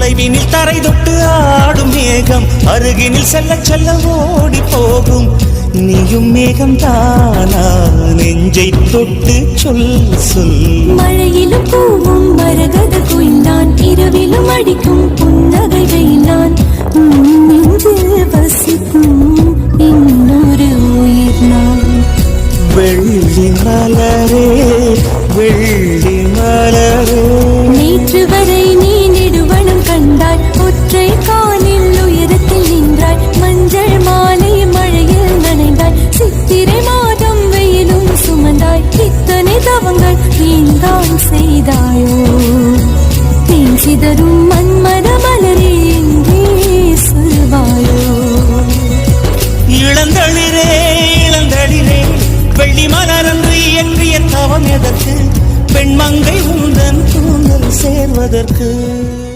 தொலைவினில் தரை தொட்டு ஆடும் மேகம் அருகினில் செல்ல செல்ல ஓடி போகும். நீயும் மேகம் தானா நெஞ்சை தொட்டு சொல் சொல். மழையிலும் பூவும் மரகத குயிலான் இரவிலும் அடிக்கும் புன்னகை வெயிலான் நெஞ்சில் வசிக்கும் இன்னொரு உயிர் நான். வெள்ளி மலரே வெள்ளி மலரே நேற்று வரை நீ நெடுவனம் கண்டாய் ஒற்றை காலில் உயரத்தில் நின்றாய். மஞ்சள் மாலை மழையில் நனைந்தாய் சித்திரை மாதம் வெயிலும் சுமந்தாய். இத்தனை தவங்கள் நீந்தான் செய்தாயோ தேன் சிதறும் மன்மத மலரே எங்கே சொல்வாயோ. இளந்தளிரே இளந்தளிரே வெள்ளி மலரன்று இயற்றிய தவம் எதற்கு? பெண்மங்கை உந்தன் தூங்கல் சேர்வதற்கு.